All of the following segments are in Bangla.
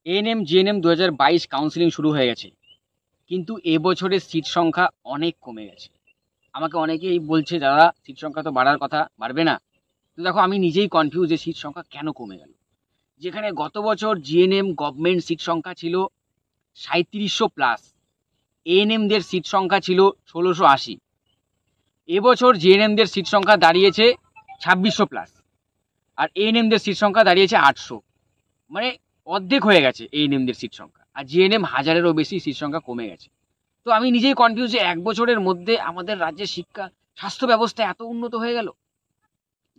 এএনএম জিএনএম 2022 কাউন্সিলিং শুরু হয়ে গেছে, কিন্তু এবছরের সিট সংখ্যা অনেক কমে গেছে। আমাকে অনেকেই বলছে দাদা সিট সংখ্যা তো বাড়ার কথা, বাড়বে না? তো দেখো আমি নিজেই কনফিউজ যে সিট সংখ্যা কেন কমে গেল। যেখানে গত বছর জিএনএম গভর্নমেন্ট সিট সংখ্যা ছিল 3700+, এএনএমদের সিট সংখ্যা ছিল 1680। এবছর জিএনএমদের সিট সংখ্যা দাঁড়িয়েছে 2600+, আর এএনএমদের সিট সংখ্যা দাঁড়িয়েছে 800। মানে অর্ধেক হয়ে গেছে এএনএমদের সিট সংখ্যা, আর জিএনএম হাজারেরও বেশি সিট সংখ্যা কমে গেছে। তো আমি নিজেই কনফিউজ যে 1 বছরের মধ্যে আমাদের রাজ্যের শিক্ষা স্বাস্থ্য ব্যবস্থা এত উন্নত হয়ে গেল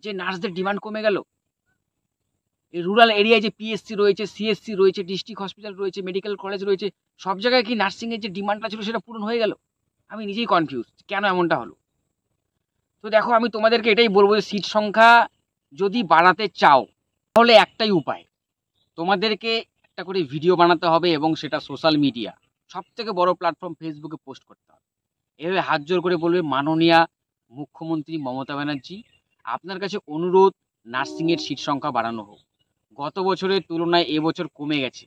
যে নার্সদের ডিমান্ড কমে গেল। এই রুরাল এরিয়ায় যে পিএসসি রয়েছে, সিএসসি রয়েছে, ডিস্ট্রিক্ট হসপিটাল রয়েছে, মেডিকেল কলেজ রয়েছে, সব জায়গায় কি নার্সিংয়ের যে ডিমান্ডটা ছিল সেটা পূরণ হয়ে গেল? আমি নিজেই কনফিউজ কেন এমনটা হলো। তো দেখো আমি তোমাদেরকে এটাই বলবো যে সিট সংখ্যা যদি বাড়াতে চাও তাহলে একটাই উপায়, তোমাদেরকে একটা করে ভিডিও বানাতে হবে এবং সেটা সোশ্যাল মিডিয়া, সব থেকে বড় প্ল্যাটফর্ম ফেসবুকে পোস্ট করতে হবে। এভাবে হাত জোর করে বলবে, মাননীয়া মুখ্যমন্ত্রী মমতা ব্যানার্জি, আপনার কাছে অনুরোধ নার্সিংয়ের সিট সংখ্যা বাড়ানো হোক। গত বছরের তুলনায় এবছর কমে গেছে,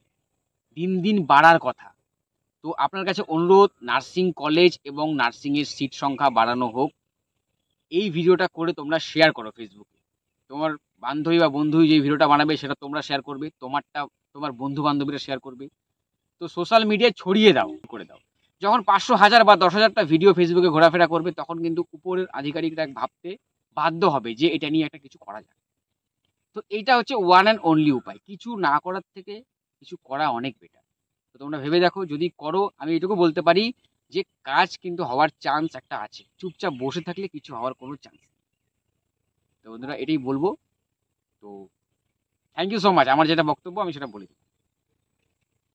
দিন দিন বাড়ার কথা। তো আপনার কাছে অনুরোধ নার্সিং কলেজ এবং নার্সিংয়ের সিট সংখ্যা বাড়ানো হোক। এই ভিডিওটা করে তোমরা শেয়ার করো ফেসবুকে। তোমার বান্ধবী বা বন্ধু যে ভিডিওটা বানাবে সেটা তোমরা শেয়ার করবে, তোমারটা তোমার বন্ধু বান্ধবীরা শেয়ার করবে। তো সোশ্যাল মিডিয়ায় ছড়িয়ে দাও করে দাও। যখন 500, 1000 বা 10,000টা ভিডিও ফেসবুকে ঘোরাফেরা করবে তখন কিন্তু উপরের আধিকারিকরা ভাবতে বাধ্য হবে যে এটা নিয়ে একটা কিছু করা যায়। তো এইটা হচ্ছে ওয়ান অ্যান্ড অনলি উপায়, কিছু না করার থেকে কিছু করা অনেক বেটার। তো তোমরা ভেবে দেখো, যদি করো আমি এটুকু বলতে পারি যে কাজ কিন্তু হওয়ার চান্স একটা আছে, চুপচাপ বসে থাকলে কিছু হওয়ার কোনো চান্স নেই। তো বন্ধুরা এটাই বলবো। তো থ্যাংক ইউ সো মাচ, আমার যেটা বক্তব্য আমি সেটা বলে দিই।